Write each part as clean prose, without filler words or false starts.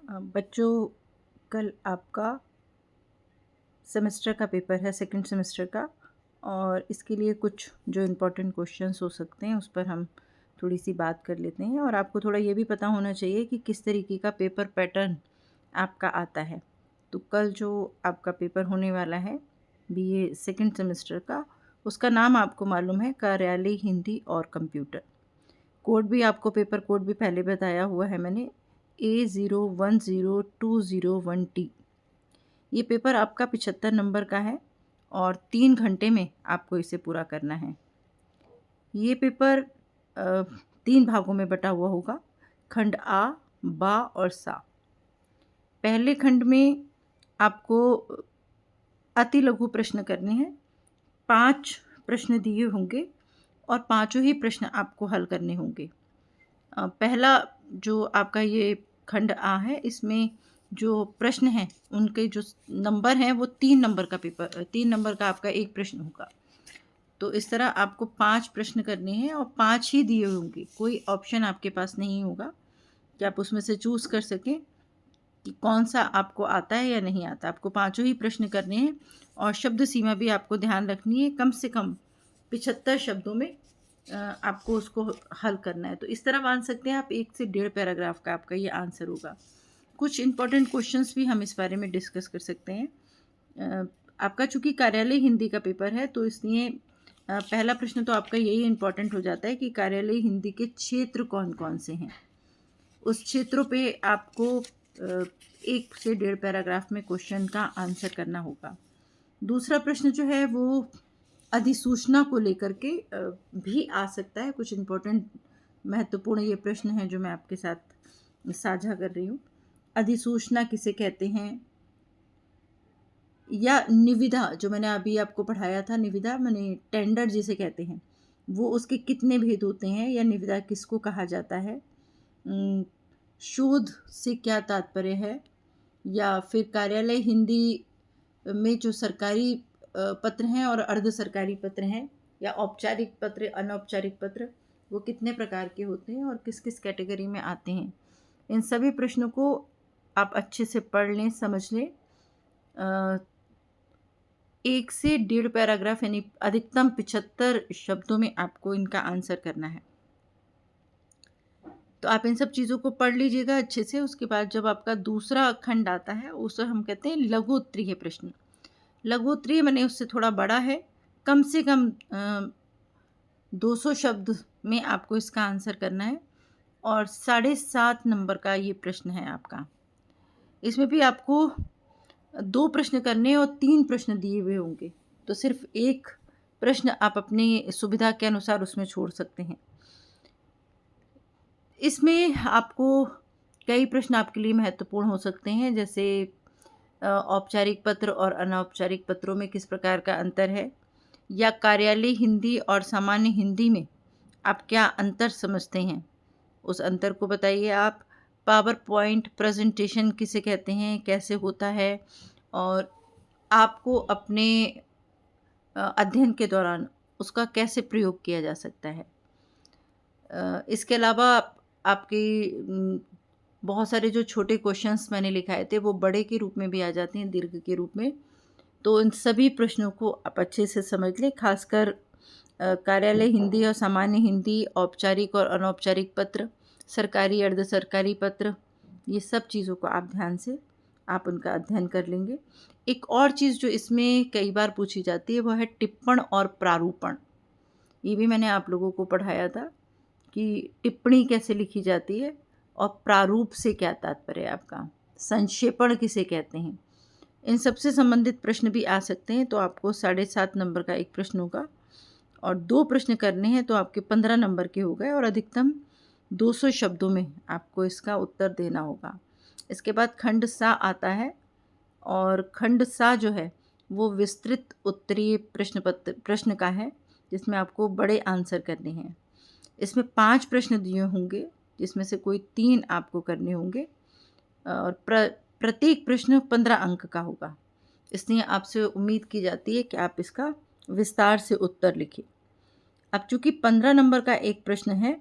बच्चों, कल आपका सेमेस्टर का पेपर है, सेकंड सेमेस्टर का। और इसके लिए कुछ जो इम्पोर्टेंट क्वेश्चंस हो सकते हैं उस पर हम थोड़ी सी बात कर लेते हैं। और आपको थोड़ा ये भी पता होना चाहिए कि किस तरीके का पेपर पैटर्न आपका आता है। तो कल जो आपका पेपर होने वाला है बीए सेकंड सेमेस्टर का, उसका नाम आपको मालूम है, कार्यालय हिंदी और कंप्यूटर। कोड भी आपको, पेपर कोड भी पहले बताया हुआ है मैंने, A010201T। ये पेपर आपका 75 नंबर का है और 3 घंटे में आपको इसे पूरा करना है। ये पेपर 3 भागों में बटा हुआ होगा, खंड आ, बा और सा। पहले खंड में आपको अति लघु प्रश्न करने हैं। 5 प्रश्न दिए होंगे और पाँचों ही प्रश्न आपको हल करने होंगे। पहला जो आपका ये खंड आ है, इसमें जो प्रश्न हैं उनके जो नंबर हैं वो 3 नंबर का पेपर, 3 नंबर का आपका एक प्रश्न होगा। तो इस तरह आपको 5 प्रश्न करने हैं और 5 ही दिए होंगे, कोई ऑप्शन आपके पास नहीं होगा कि आप उसमें से चूज़ कर सकें कि कौन सा आपको आता है या नहीं आता। आपको पाँचों ही प्रश्न करने हैं और शब्द सीमा भी आपको ध्यान रखनी है, कम से कम 75 शब्दों में आपको उसको हल करना है। तो इस तरह मान सकते हैं आप 1 से 1.5 पैराग्राफ का आपका ये आंसर होगा। कुछ इंपॉर्टेंट क्वेश्चंस भी हम इस बारे में डिस्कस कर सकते हैं। आपका चूँकि कार्यालय हिंदी का पेपर है तो इसलिए पहला प्रश्न तो आपका यही इम्पोर्टेंट हो जाता है कि कार्यालय हिंदी के क्षेत्र कौन कौन से हैं। उस क्षेत्रों पे आपको 1 से 1.5 पैराग्राफ में क्वेश्चन का आंसर करना होगा। दूसरा प्रश्न जो है वो अधिसूचना को लेकर के भी आ सकता है। कुछ इम्पोर्टेंट महत्वपूर्ण ये प्रश्न हैं जो मैं आपके साथ साझा कर रही हूँ। अधिसूचना किसे कहते हैं, या निविदा, जो मैंने अभी आपको पढ़ाया था, निविदा माने टेंडर जिसे कहते हैं, वो उसके कितने भेद होते हैं, या निविदा किसको कहा जाता है, शोध से क्या तात्पर्य है, या फिर कार्यालय हिंदी में जो सरकारी पत्र हैं और अर्ध सरकारी पत्र हैं, या औपचारिक पत्र, अनौपचारिक पत्र, वो कितने प्रकार के होते हैं और किस किस कैटेगरी में आते हैं। इन सभी प्रश्नों को आप अच्छे से पढ़ लें, समझ लें। 1 से 1.5 पैराग्राफ यानी अधिकतम 75 शब्दों में आपको इनका आंसर करना है। तो आप इन सब चीज़ों को पढ़ लीजिएगा अच्छे से। उसके बाद जब आपका दूसरा खंड आता है उसे हम कहते हैं लघु उत्तरीय प्रश्न। लघु उत्तरीय माने उससे थोड़ा बड़ा है, कम से कम 200 शब्द में आपको इसका आंसर करना है और 7.5 नंबर का ये प्रश्न है आपका। इसमें भी आपको 2 प्रश्न करने और 3 प्रश्न दिए हुए होंगे, तो सिर्फ 1 प्रश्न आप अपनी सुविधा के अनुसार उसमें छोड़ सकते हैं। इसमें आपको कई प्रश्न आपके लिए महत्वपूर्ण हो सकते हैं, जैसे औपचारिक पत्र और अनौपचारिक पत्रों में किस प्रकार का अंतर है, या कार्यालय हिंदी और सामान्य हिंदी में आप क्या अंतर समझते हैं, उस अंतर को बताइए आप। पावर पॉइंट प्रेजेंटेशन किसे कहते हैं, कैसे होता है, और आपको अपने अध्ययन के दौरान उसका कैसे प्रयोग किया जा सकता है। इसके अलावा आपकी बहुत सारे जो छोटे क्वेश्चंस मैंने लिखाए थे वो बड़े के रूप में भी आ जाते हैं, दीर्घ के रूप में। तो इन सभी प्रश्नों को आप अच्छे से समझ लें, खासकर कार्यालय हिंदी और सामान्य हिंदी, औपचारिक और अनौपचारिक पत्र, सरकारी अर्ध सरकारी पत्र, ये सब चीज़ों को आप ध्यान से आप उनका अध्ययन कर लेंगे। एक और चीज़ जो इसमें कई बार पूछी जाती है वो है टिप्पण और प्रारूपण। ये भी मैंने आप लोगों को पढ़ाया था कि टिप्पणी कैसे लिखी जाती है और प्रारूप से क्या तात्पर्य है आपका, संक्षेपण किसे कहते हैं। इन सबसे संबंधित प्रश्न भी आ सकते हैं। तो आपको 7.5 नंबर का एक प्रश्न होगा और 2 प्रश्न करने हैं तो आपके 15 नंबर के हो गए और अधिकतम 200 शब्दों में आपको इसका उत्तर देना होगा। इसके बाद खंड सा आता है और खंड सा जो है वो विस्तृत उत्तरीय प्रश्न का है, जिसमें आपको बड़े आंसर करने हैं। इसमें 5 प्रश्न दिए होंगे जिसमें से कोई 3 आपको करने होंगे और प्रत्येक प्रश्न 15 अंक का होगा। इसलिए आपसे उम्मीद की जाती है कि आप इसका विस्तार से उत्तर लिखें। अब चूँकि 15 नंबर का एक प्रश्न है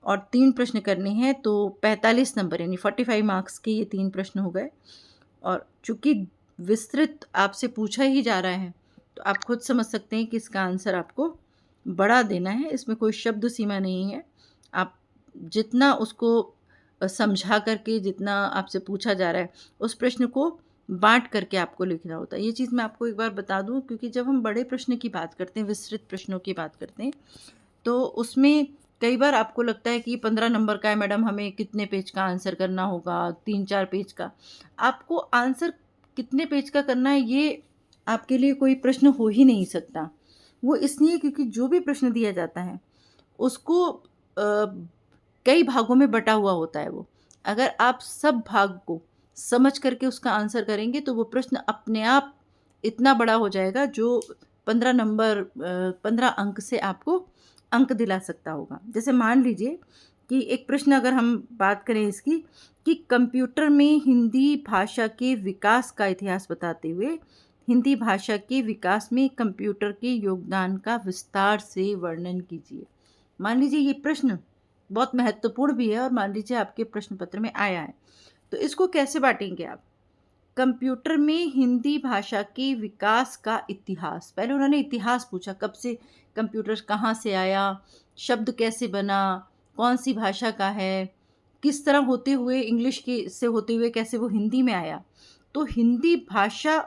और 3 प्रश्न करने हैं, तो 45 नंबर यानी 45 मार्क्स के ये 3 प्रश्न हो गए। और चूँकि विस्तृत आपसे पूछा ही जा रहा है, तो आप खुद समझ सकते हैं कि इसका आंसर आपको बड़ा देना है। इसमें कोई शब्द सीमा नहीं है। आप जितना उसको समझा करके, जितना आपसे पूछा जा रहा है, उस प्रश्न को बाँट करके आपको लिखना होता है। ये चीज़ मैं आपको एक बार बता दूँ, क्योंकि जब हम बड़े प्रश्न की बात करते हैं, विस्तृत प्रश्नों की बात करते हैं, तो उसमें कई बार आपको लगता है कि 15 नंबर का है मैडम, हमें कितने पेज का आंसर करना होगा, 3-4 पेज का। आपको आंसर कितने पेज का करना है, ये आपके लिए कोई प्रश्न हो ही नहीं सकता। वो इसलिए क्योंकि जो भी प्रश्न दिया जाता है, उसको कई भागों में बँटा हुआ होता है वो। अगर आप सब भाग को समझ करके उसका आंसर करेंगे, तो वो प्रश्न अपने आप इतना बड़ा हो जाएगा, जो 15 नंबर 15 अंक से आपको अंक दिला सकता होगा। जैसे मान लीजिए कि एक प्रश्न अगर हम बात करें इसकी, कि कंप्यूटर में हिंदी भाषा के विकास का इतिहास बताते हुए हिंदी भाषा के विकास में कंप्यूटर के योगदान का विस्तार से वर्णन कीजिए। मान लीजिए ये प्रश्न बहुत महत्वपूर्ण भी है, और मान लीजिए आपके प्रश्न पत्र में आया है, तो इसको कैसे बांटेंगे आप? कंप्यूटर में हिंदी भाषा के विकास का इतिहास। पहले उन्होंने इतिहास पूछा, कब से कंप्यूटर कहाँ से आया, शब्द कैसे बना, कौन सी भाषा का है, किस तरह होते हुए इंग्लिश के से होते हुए कैसे वो हिंदी में आया। तो हिंदी भाषा,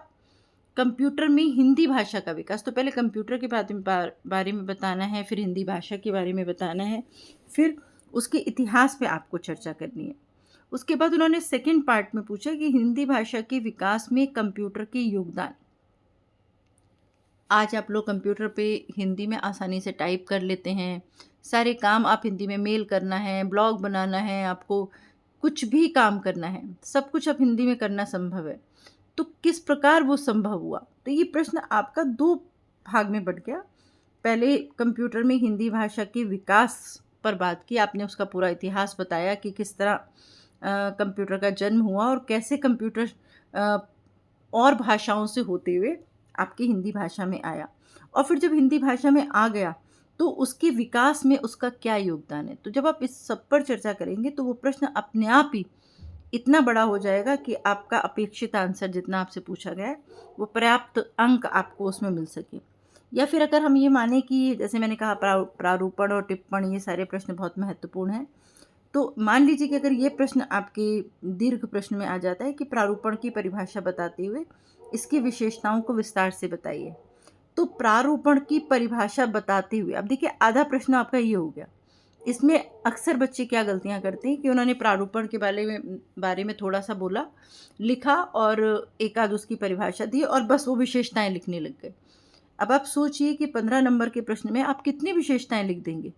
कंप्यूटर में हिंदी भाषा का विकास, तो पहले कंप्यूटर के बारे में बताना है, फिर हिंदी भाषा के बारे में बताना है, फिर उसके इतिहास पे आपको चर्चा करनी है। उसके बाद उन्होंने सेकंड पार्ट में पूछा कि हिंदी भाषा के विकास में कंप्यूटर के योगदान। आज आप लोग कंप्यूटर पे हिंदी में आसानी से टाइप कर लेते हैं, सारे काम आप हिंदी में, मेल करना है, ब्लॉग बनाना है, आपको कुछ भी काम करना है, सब कुछ अब हिंदी में करना संभव है। तो किस प्रकार वो संभव हुआ? तो ये प्रश्न आपका 2 भाग में बँट गया। पहले कंप्यूटर में हिंदी भाषा के विकास पर बात की, आपने उसका पूरा इतिहास बताया कि किस तरह कंप्यूटर का जन्म हुआ और कैसे कंप्यूटर अ, और भाषाओं से होते हुए आपकी हिंदी भाषा में आया। और फिर जब हिंदी भाषा में आ गया, तो उसके विकास में उसका क्या योगदान है। तो जब आप इस सब पर चर्चा करेंगे, तो वो प्रश्न अपने आप ही इतना बड़ा हो जाएगा कि आपका अपेक्षित आंसर जितना आपसे पूछा गया है, वो पर्याप्त अंक आपको उसमें मिल सके। या फिर अगर हम ये माने कि जैसे मैंने कहा, प्रारूपण और टिप्पण, ये सारे प्रश्न बहुत महत्वपूर्ण हैं। तो मान लीजिए कि अगर ये प्रश्न आपके दीर्घ प्रश्न में आ जाता है कि प्रारूपण की परिभाषा बताते हुए इसकी विशेषताओं को विस्तार से बताइए। तो प्रारूपण की परिभाषा बताते हुए, अब देखिए आधा प्रश्न आपका ये हो गया। इसमें अक्सर बच्चे क्या गलतियाँ करते हैं कि उन्होंने प्रारूपण के बारे में थोड़ा-सा बोला, लिखा और एक आध उसकी परिभाषा दी और बस वो विशेषताएँ लिखने लग गए। अब आप सोचिए कि 15 नंबर के प्रश्न में आप कितनी विशेषताएँ लिख देंगे?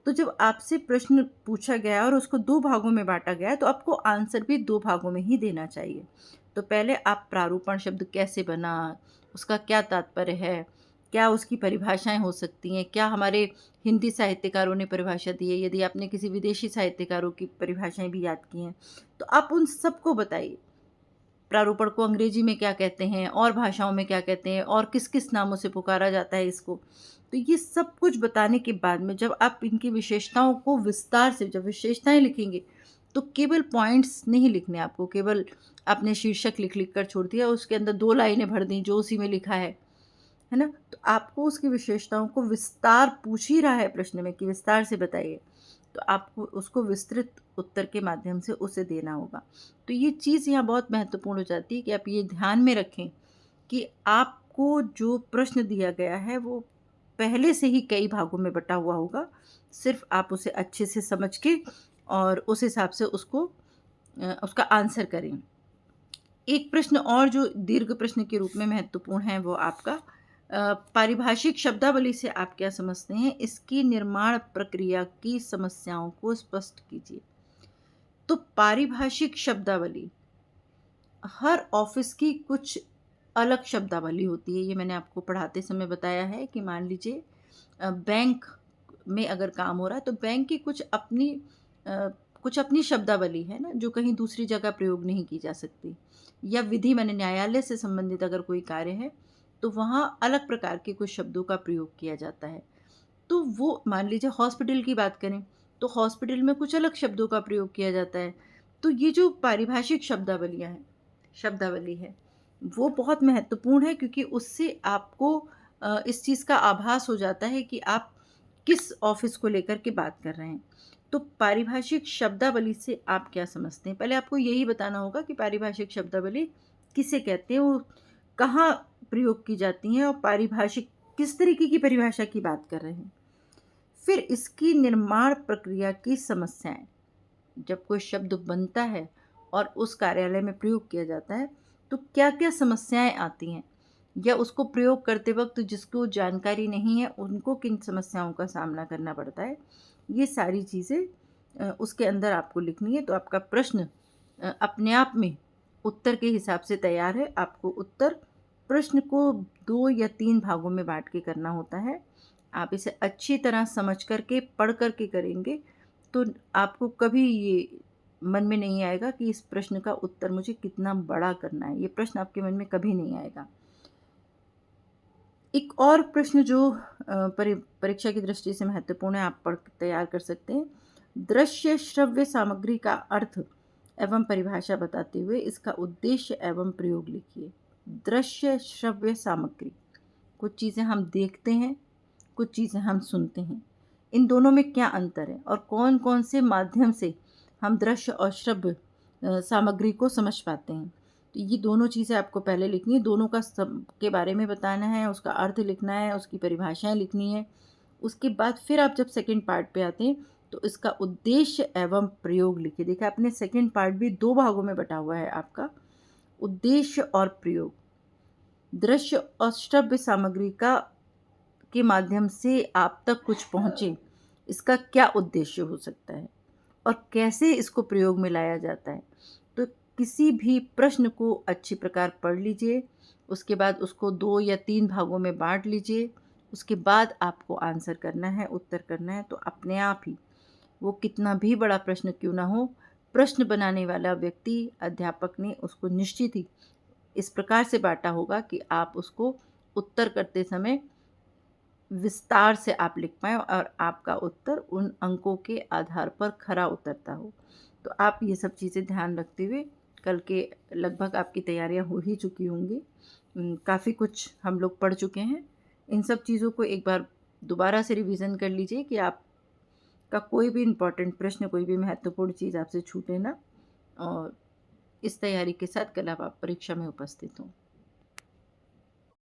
तो जब आपसे प्रश्न पूछा गया और उसको 2 भागों में बाँटा गया, तो आपको आंसर भी 2 भागों में ही देना चाहिए। तो पहले आप प्रारूपण शब्द कैसे बना, उसका क्या तात्पर्य है, क्या उसकी परिभाषाएँ हो सकती हैं, क्या हमारे हिंदी साहित्यकारों ने परिभाषा दी है, यदि आपने किसी विदेशी साहित्यकारों की परिभाषाएँ भी याद की हैं, तो आप उन सबको बताइए। प्रारूपण को अंग्रेजी में क्या कहते हैं, और भाषाओं में क्या कहते हैं, और किस-किस नामों से पुकारा जाता है इसको। तो ये सब कुछ बताने के बाद में जब आप इनकी विशेषताओं को विस्तार से, जब विशेषताएँ लिखेंगे, तो केवल पॉइंट्स नहीं लिखने आपको, केवल आपने शीर्षक लिख-लिख कर छोड़ दिया, उसके अंदर 2 लाइनें भर दी जो उसी में लिखा है ना? तो आपको उसकी विशेषताओं को विस्तार, पूछ ही रहा है प्रश्न में कि विस्तार से बताइए, तो आपको उसको विस्तृत उत्तर के माध्यम से उसे देना होगा। तो ये चीज़ यहाँ बहुत महत्वपूर्ण हो जाती है कि आप ये ध्यान में रखें कि आपको जो प्रश्न दिया गया है, वो पहले से ही कई भागों में बँटा हुआ होगा। सिर्फ़ आप उसे अच्छे से समझ के और उस हिसाब से उसको उसका आंसर करें। एक प्रश्न और जो दीर्घ प्रश्न के रूप में महत्वपूर्ण है, वो आपका पारिभाषिक शब्दावली से आप क्या समझते हैं? इसकी निर्माण प्रक्रिया की समस्याओं को स्पष्ट कीजिए। तो पारिभाषिक शब्दावली, हर ऑफ़िस की कुछ अलग शब्दावली होती है। ये मैंने आपको पढ़ाते समय बताया है कि मान लीजिए बैंक में अगर काम हो रहा है, तो बैंक की कुछ अपनी शब्दावली है ना, जो कहीं दूसरी जगह प्रयोग नहीं की जा सकती। या विधि माने न्यायालय से संबंधित अगर कोई कार्य है, तो वहाँ अलग प्रकार के कुछ शब्दों का प्रयोग किया जाता है। तो वो मान लीजिए हॉस्पिटल की बात करें, तो हॉस्पिटल में कुछ अलग शब्दों का प्रयोग किया जाता है। तो ये जो पारिभाषिक शब्दावली है, वो बहुत महत्वपूर्ण है, क्योंकि उससे आपको इस चीज़ का आभास हो जाता है कि आप किस ऑफ़िस को लेकर के बात कर रहे हैं। तो पारिभाषिक शब्दावली से आप क्या समझते हैं? पहले आपको यही बताना होगा कि पारिभाषिक शब्दावली किसे कहते हैं, वो कहाँ प्रयोग की जाती हैं और पारिभाषिक किस तरीके की परिभाषा की बात कर रहे हैं। फिर इसकी निर्माण प्रक्रिया की समस्याएँ। जब कोई शब्द बनता है और उस कार्यालय में प्रयोग किया जाता है, तो क्या-क्या समस्याएँ आती हैं? या उसको प्रयोग करते वक़्त जिसको जानकारी नहीं है, उनको किन समस्याओं का सामना करना पड़ता है? ये सारी चीज़ें उसके अंदर आपको लिखनी है। तो आपका प्रश्न अपने आप में उत्तर के हिसाब से तैयार है। आपको उत्तर प्रश्न को 2 या 3 भागों में बाँट के करना होता है। आप इसे अच्छी तरह समझ कर के, पढ़ कर के करेंगे, तो आपको कभी ये मन में नहीं आएगा कि इस प्रश्न का उत्तर मुझे कितना बड़ा करना है। ये प्रश्न आपके मन में कभी नहीं आएगा। एक और प्रश्न जो परीक्षा की दृष्टि से महत्वपूर्ण है, आप पढ़ के तैयार कर सकते हैं। दृश्य श्रव्य सामग्री का अर्थ एवं परिभाषा बताते हुए इसका उद्देश्य एवं प्रयोग लिखिए। दृश्य श्रव्य सामग्री, कुछ चीज़ें हम देखते हैं, कुछ चीज़ें हम सुनते हैं। इन दोनों में क्या अंतर है और कौन-कौन से माध्यम से हम दृश्य और श्रव्य सामग्री को समझ पाते हैं। तो ये दोनों चीज़ें आपको पहले लिखनी है, दोनों का सब के बारे में बताना है, उसका अर्थ लिखना है, उसकी परिभाषाएँ लिखनी है। उसके बाद फिर आप जब सेकंड पार्ट पे आते हैं, तो इसका उद्देश्य एवं प्रयोग लिखिए। देखिए, आपने सेकंड पार्ट भी 2 भागों में बँटा हुआ है आपका, उद्देश्य और प्रयोग। दृश्य और श्रव्य सामग्री का के माध्यम से आप तक कुछ पहुँचे, इसका क्या उद्देश्य हो सकता है और कैसे इसको प्रयोग में लाया जाता है। तो किसी भी प्रश्न को अच्छी प्रकार पढ़ लीजिए, उसके बाद उसको 2 या 3 भागों में बाँट लीजिए, उसके बाद आपको आंसर करना है, उत्तर करना है। तो अपने आप ही वो कितना भी बड़ा प्रश्न क्यों ना हो, प्रश्न बनाने वाला व्यक्ति, अध्यापक ने उसको निश्चित ही इस प्रकार से बाँटा होगा कि आप उसको उत्तर करते समय विस्तार से आप लिख पाएँ और आपका उत्तर उन अंकों के आधार पर खरा उतरता हो। तो आप ये सब चीज़ें ध्यान रखते हुए कल के लगभग आपकी तैयारियाँ हो ही चुकी होंगी। काफ़ी कुछ हम लोग पढ़ चुके हैं। इन सब चीज़ों को एक बार दोबारा से रिवीज़न कर लीजिए कि आपका कोई भी इम्पोर्टेंट प्रश्न, कोई भी महत्वपूर्ण चीज़ आपसे छूटे ना, और इस तैयारी के साथ कल आप परीक्षा में उपस्थित हों।